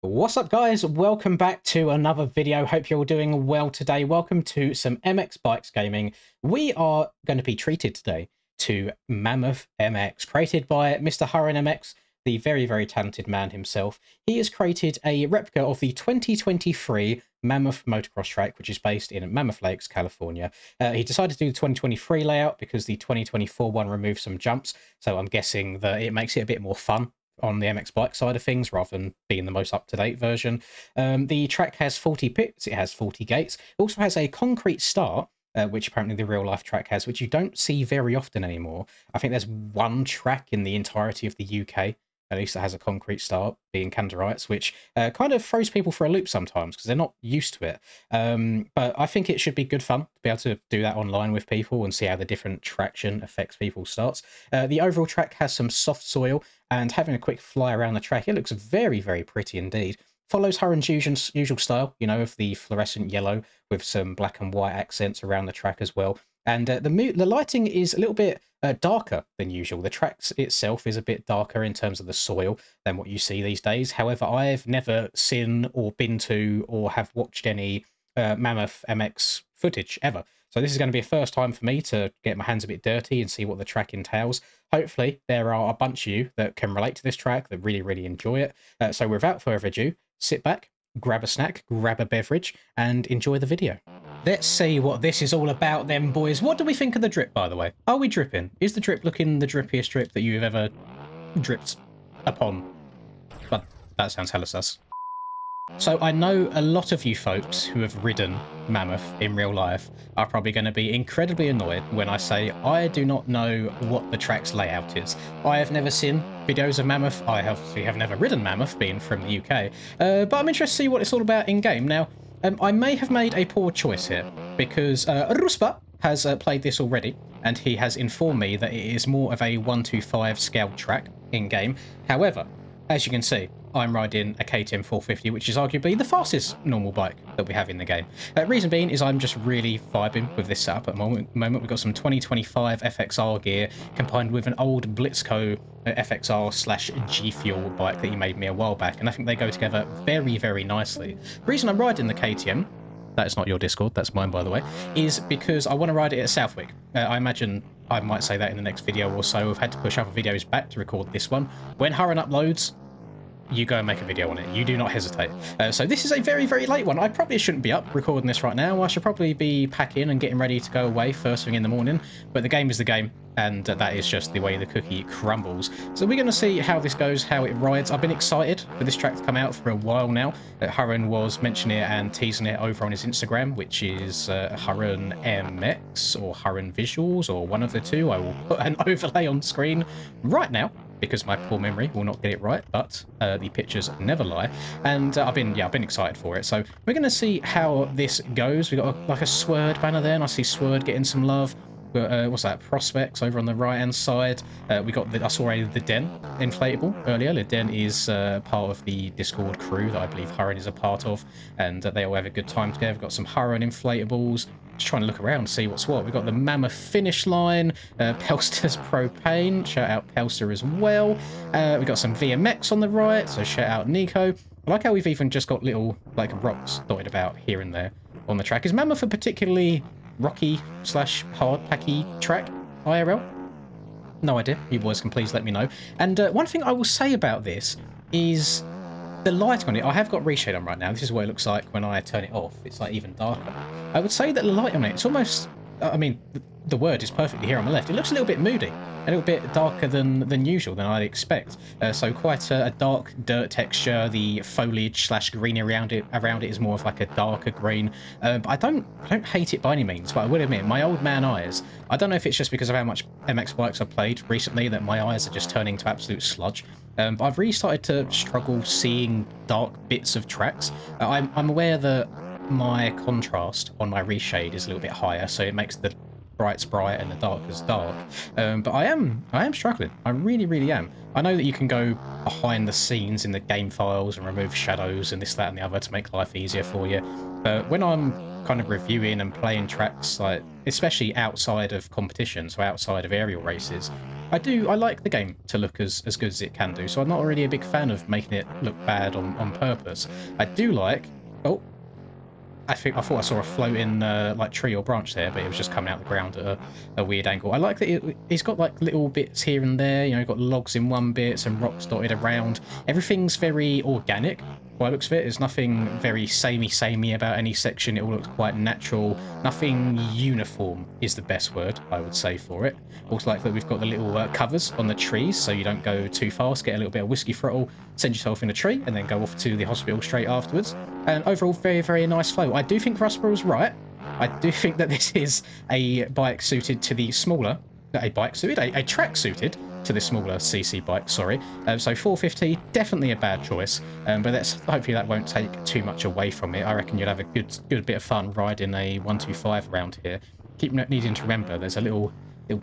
What's up, guys? Welcome back to another video. Hope you're all doing well today. Welcome to some MX Bikes gaming. We are going to be treated today to Mammoth MX, created by Mr. Hurren MX, the very talented man himself. He has created a replica of the 2023 Mammoth motocross track, which is based in Mammoth Lakes, California. He decided to do the 2023 layout because the 2024 one removed some jumps, so I'm guessing that it makes it a bit more fun on the MX Bike side of things rather than being the most up-to-date version. The track has 40 pits, it has 40 gates. It also has a concrete start, which apparently the real-life track has, which you don't see very often anymore. I think there's one track in the entirety of the UK, at least, that has a concrete start, being Candorites, which kind of throws people for a loop sometimes because they're not used to it. But I think it should be good fun to be able to do that online with people and see how the different traction affects people's starts. The overall track has some soft soil, and having a quick fly around the track, it looks very pretty indeed. Follows Hurren's usual style, you know, of the fluorescent yellow with some black and white accents around the track as well. And the lighting is a little bit darker than usual. The track itself is a bit darker in terms of the soil than what you see these days. However, I've never seen or been to or have watched any Mammoth MX footage ever. So this is going to be a first time for me to get my hands a bit dirty and see what the track entails. Hopefully there are a bunch of you that can relate to this track, that really enjoy it. So without further ado, sit back, grab a snack, grab a beverage, and enjoy the video. Let's see what this is all about then, boys. What do we think of the drip, by the way? Are we dripping? Is the drip looking the drippiest drip that you've ever dripped upon? But that sounds hella sus. So I know a lot of you folks who have ridden Mammoth in real life are probably going to be incredibly annoyed when I say I do not know what the track's layout is. I have never seen videos of Mammoth. I have never ridden Mammoth, being from the UK. But I'm interested to see what it's all about in-game. Now, I may have made a poor choice here because Ruspa has played this already, and he has informed me that it is more of a 125 scale track in-game. However, as you can see, I'm riding a KTM 450, which is arguably the fastest normal bike that we have in the game. Reason being is I'm just really vibing with this setup at the moment. We've got some 2025 FXR gear combined with an old Blitzco FXR / G Fuel bike that he made me a while back, and I think they go together very nicely. The reason I'm riding the KTM, that's not your Discord, that's mine by the way, is because I want to ride it at Southwick. I imagine I might say that in the next video or so. I've had to push other videos back to record this one. When Hurren uploads, you go and make a video on it. You do not hesitate. So this is a very late one. I probably shouldn't be up recording this right now. I should probably be packing and getting ready to go away first thing in the morning. But the game is the game, and that is just the way the cookie crumbles. So we're going to see how this goes, how it rides. I've been excited for this track to come out for a while now. Hurren was mentioning it and teasing it over on his Instagram, which is Hurren MX or Hurren Visuals, or one of the two. I will put an overlay on screen right now, because my poor memory will not get it right, but the pictures never lie. And I've been excited for it. So we're going to see how this goes. We got like a Sword banner there, and I see Sword getting some love. What's that? Prospects over on the right hand side. We got I saw the Den inflatable earlier. The Den is part of the Discord crew that I believe Hurren is a part of, and they all have a good time together. We've got some Hurren inflatables. Just trying to look around and see what's what. We've got the Mammoth finish line, Pelster's Propane, shout out Pelster as well. We've got some VMX on the right, so shout out Nico. I like how we've even just got little like rocks dotted about here and there on the track. Is Mammoth a particularly rocky / hard packy track, IRL? No idea. You boys can please let me know. And one thing I will say about this is the light on it. I have got reshade on right now. This is what it looks like when I turn it off. It's like even darker. I would say that the light on it, it's almost, I mean, the word is perfectly here on the left. It looks a little bit moody, a little bit darker than usual, than I'd expect. So quite a dark dirt texture. The foliage / greenery around it is more of like a darker green. But I don't hate it by any means, but I will admit, my old man eyes, I don't know if it's just because of how much MX bikes I've played recently that my eyes are just turning to absolute sludge. But I've really started to struggle seeing dark bits of tracks. I'm aware that my contrast on my reshade is a little bit higher, so it makes the bright's bright and the darker's dark. But I am struggling. I really am. I know that you can go behind the scenes in the game files and remove shadows and this, that, and the other to make life easier for you. But when I'm kind of reviewing and playing tracks, like especially outside of competition, so outside of aerial races, I like the game to look as good as it can do. So I'm not really a big fan of making it look bad on purpose. I do like. Oh, I thought I saw a floating like tree or branch there, but it was just coming out of the ground at a weird angle. I like that it's got like little bits here and there. You know, you've got logs in one bit, some rocks dotted around. Everything's very organic by the looks of it. There's nothing very samey about any section. It all looks quite natural. Nothing uniform is the best word, I would say, for it. Also like that we've got the little covers on the trees, so you don't go too fast, get a little bit of whiskey throttle, send yourself in a tree, and then go off to the hospital straight afterwards. And overall, very nice flow. I do think Rusperal's right. I do think that this is a bike suited to the smaller... a track suited to the smaller CC bike, sorry. So 450, definitely a bad choice. But hopefully that won't take too much away from it. I reckon you'll have a good bit of fun riding a 125 around here. Keep needing to remember, there's a little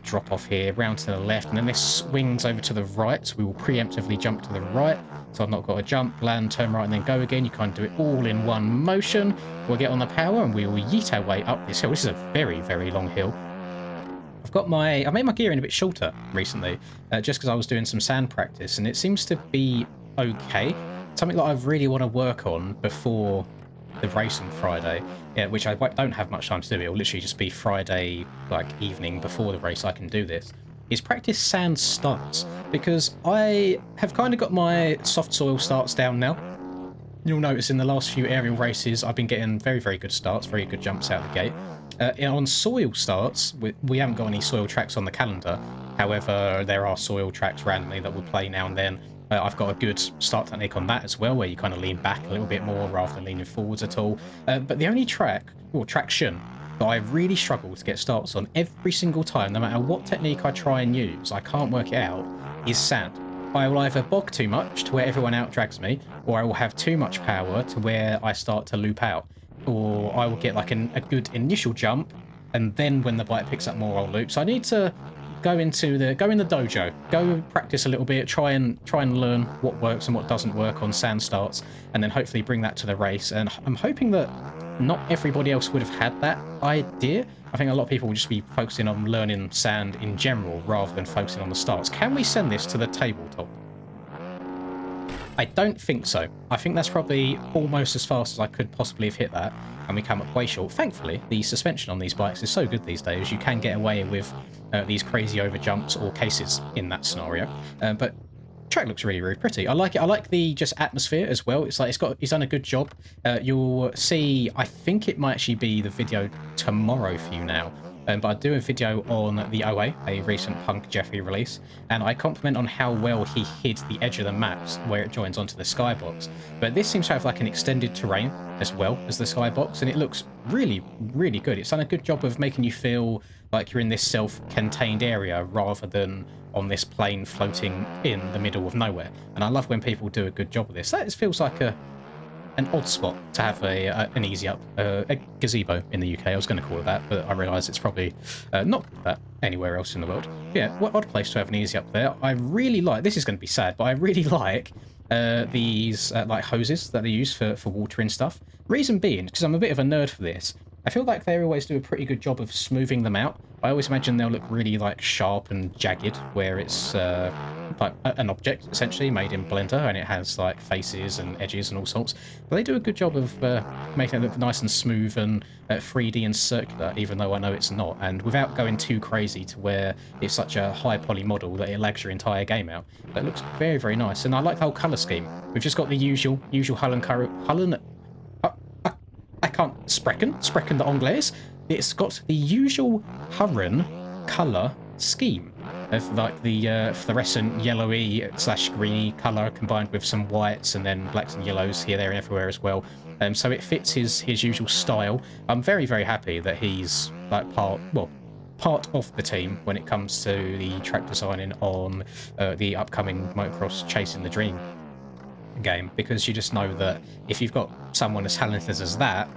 drop off here, round to the left, and then this swings over to the right. So we will preemptively jump to the right. So I've not got to jump, land, turn right, and then go again. You kind of do it all in one motion. We'll get on the power and we will yeet our way up this hill. This is a very long hill. I made my gearing a bit shorter recently, just because I was doing some sand practice, and it seems to be okay. Something that I really want to work on before the race on Friday, which I don't have much time to do. It will literally just be Friday like evening before the race I can do this, is practice sand starts, because I have kind of got my soft soil starts down now. You'll notice in the last few aerial races I've been getting very good starts, very good jumps out the gate. On soil starts, we haven't got any soil tracks on the calendar. However, there are soil tracks randomly that will play now and then. I've got a good start technique on that as well, where you kind of lean back a little bit more rather than leaning forwards at all. But the only track, or traction, that I really struggle to get starts on every single time, no matter what technique I try and use, I can't work it out, is sand. I will either bog too much to where everyone out drags me, or I will have too much power to where I start to loop out. Or I will get like a good initial jump, and then when the bike picks up more, I'll loop. So I need to go in the dojo, go practice a little bit, try and learn what works and what doesn't work on sand starts, and then hopefully bring that to the race. And I'm hoping that not everybody else would have had that idea. I think a lot of people will just be focusing on learning sand in general rather than focusing on the starts. Can we send this to the tabletop? I don't think so. I think that's probably almost as fast as I could possibly have hit that, and we come up way short. Thankfully, the suspension on these bikes is so good these days, you can get away with these crazy over jumps or cases in that scenario. But track looks really pretty. I like it. I like the just atmosphere as well. It's like he's done a good job. You'll see, I think it might actually be the video tomorrow for you now. But I do a video on the OA, a recent Punk Jeffrey release, and I compliment on how well he hid the edge of the maps where it joins onto the skybox. But this seems to have like an extended terrain as well as the skybox, and it looks really good. It's done a good job of making you feel like you're in this self-contained area rather than on this plane floating in the middle of nowhere. And I love when people do a good job of this. That just feels like an odd spot to have an easy up, a gazebo in the UK. I was going to call it that, but I realise it's probably not that anywhere else in the world. Yeah, what odd place to have an easy up there. I really like, this is going to be sad, but I really like these like hoses that they use for watering stuff. Reason being, because I'm a bit of a nerd for this, I feel like they always do a pretty good job of smoothing them out. I always imagine they'll look really like sharp and jagged, where it's like an object essentially made in Blender, and it has like faces and edges and all sorts. But they do a good job of making it look nice and smooth and 3D and circular, even though I know it's not, and without going too crazy to where it's such a high poly model that it lags your entire game out. But it looks very nice, and I like the whole colour scheme. We've just got the usual I can't sprechen the Anglais. It's got the usual Hurren colour scheme of like the fluorescent yellowy / greeny colour combined with some whites and then blacks and yellows here, there and everywhere as well. So it fits his usual style. I'm very happy that he's like part of the team when it comes to the track designing on the upcoming motocross Chasing the Dream game, because you just know that if you've got someone as talented as that,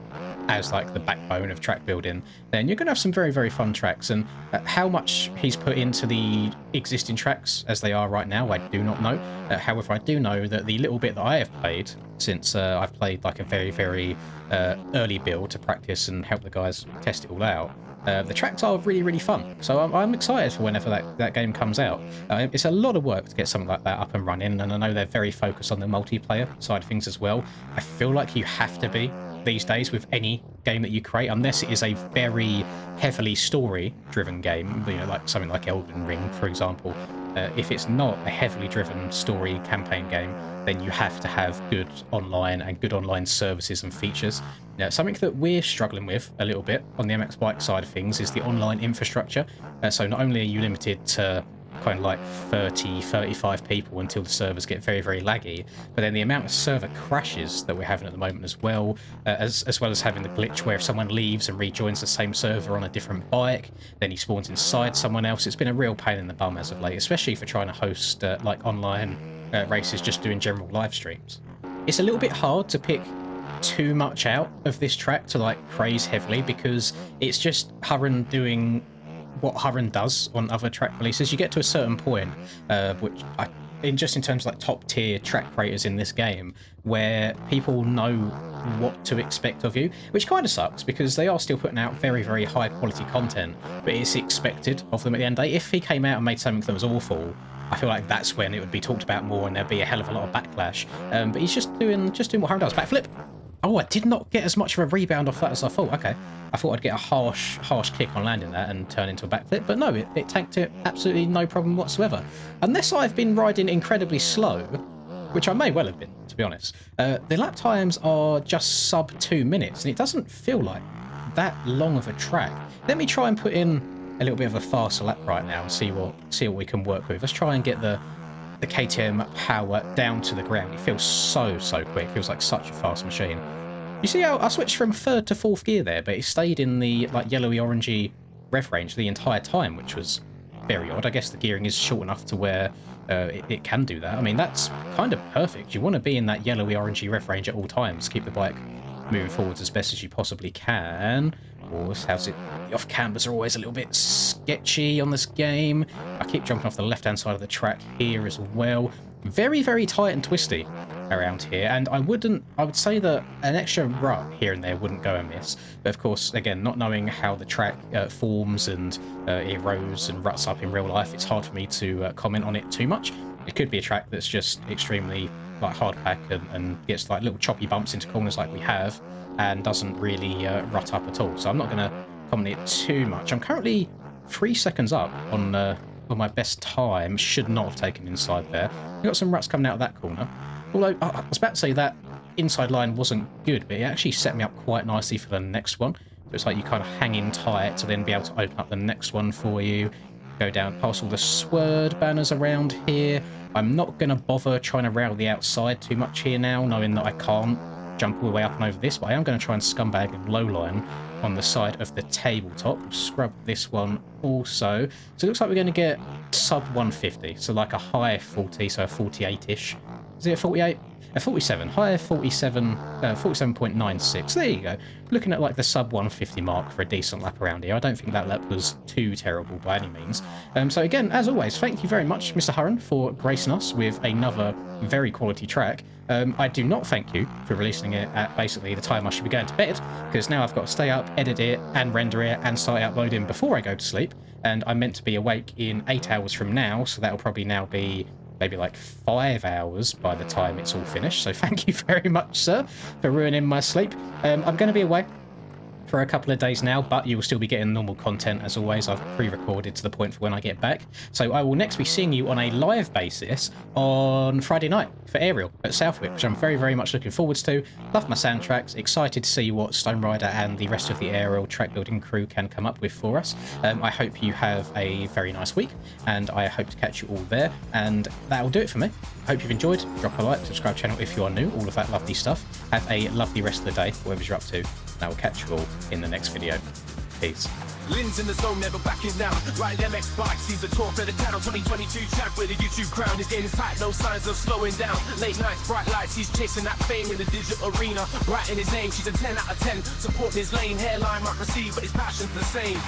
as like the backbone of track building, then you're going to have some very, very fun tracks. And how much he's put into the existing tracks as they are right now, I do not know. However, I do know that the little bit that I have played, since I've played like a very, very early build to practice and help the guys test it all out, the tracks are really, really fun. So I'm excited for whenever that game comes out. It's a lot of work to get something like that up and running, and I know they're very focused on the multiplayer side of things as well. I feel like you have to be these days with any game that you create, unless it is a very heavily story-driven game, you know, like something like Elden Ring, for example. If it's not a heavily driven story campaign game, then you have to have good online and good online services and features. Now, something that we're struggling with a little bit on the MX Bike side of things is the online infrastructure. So not only are you limited to kind of like 30, 35 people until the servers get very, very laggy, but then the amount of server crashes that we're having at the moment as well, as well as having the glitch where if someone leaves and rejoins the same server on a different bike, then he spawns inside someone else. It's been a real pain in the bum as of late, especially for trying to host like online races, just doing general live streams. It's a little bit hard to pick too much out of this track to like praise heavily, because it's just Hurren doing what Hurren does on other track releases. You get to a certain point, which in terms of like top tier track creators in this game, where people know what to expect of you, which kind of sucks because they are still putting out very, very high quality content, but it's expected of them at the end of the day. If he came out and made something that was awful, I feel like that's when it would be talked about more and there'd be a hell of a lot of backlash. But he's just doing what Hurren does. Backflip. Oh, I did not get as much of a rebound off that as I thought. Okay. I thought I'd get a harsh kick on landing that and turn into a backflip, but no, it tanked it absolutely no problem whatsoever. Unless I've been riding incredibly slow, which I may well have been, to be honest. The lap times are just sub 2 minutes, and it doesn't feel like that long of a track. Let me try and put in a little bit of a faster lap right now and see what we can work with. Let's try and get the KTM power down to the ground. It feels so quick. It feels like such a fast machine. You see how I switched from 3rd to 4th gear there, but it stayed in the like yellowy orangey rev range the entire time, which was very odd. I guess the gearing is short enough to where it can do that. I mean, that's kind of perfect. You want to be in that yellowy orangey rev range at all times. Keep the bike moving forwards as best as you possibly can. Oh, how's it? The off cambers are always a little bit sketchy on this game. I keep jumping off the left-hand side of the track here as well. Very, very tight and twisty around here, and I would say that an extra rut here and there wouldn't go amiss. But of course, again, not knowing how the track forms and erodes and ruts up in real life, it's hard for me to comment on it too much. It could be a track that's just extremely like hard pack and gets like little choppy bumps into corners like we have, and doesn't really rut up at all. So I'm not going to comment it too much. I'm currently 3 seconds up on my best time. Should not have taken inside there. We've got some ruts coming out of that corner. Although I was about to say that inside line wasn't good, but it actually set me up quite nicely for the next one. So it's like you kind of hang in tight to then be able to open up the next one for you. Go down past all the swird banners around here. I'm not going to bother trying to rail the outside too much here now, knowing that I can't jump all the way up and over this, but I am going to try and scumbag and low line on the side of the tabletop. We'll scrub this one also. So it looks like we're going to get sub 150, so like a high 40, so a 48-ish. Is it a 48? A 47, higher 47, 47.96. There you go. Looking at like the sub 150 mark for a decent lap around here. I don't think that lap was too terrible by any means. So again, as always, thank you very much, Mr. Hurren, for gracing us with another very quality track. I do not thank you for releasing it at basically the time I should be going to bed, because now I've got to stay up, edit it, and render it, and start uploading before I go to sleep. And I'm meant to be awake in 8 hours from now, so that'll probably now be maybe like 5 hours by the time it's all finished. So thank you very much, sir, for ruining my sleep. I'm going to be away for a couple of days now, but you will still be getting normal content as always. I've pre-recorded to the point for when I get back. So I will next be seeing you on a live basis on Friday night for Aerial at Southwick, which I'm very, very much looking forward to. Love my soundtracks. Excited to see what Stone Rider and the rest of the Aerial track building crew can come up with for us. I hope you have a very nice week, and I hope to catch you all there. And that'll do it for me. Hope you've enjoyed. Drop a like, subscribe channel if you are new, all of that lovely stuff. Have a lovely rest of the day, whatever you're up to. And I will catch you all in the next video. Peace. Lynn's in the zone, never backing down. Riding MX bikes, he's the talk of the town. 2022 champ with a YouTube crown. His game is tight, no signs of slowing down. Late nights, bright lights, he's chasing that fame in the digital arena. Writing his name, she's a 10 out of 10. Supporting his lane, hairline might recede, but his passion's the same.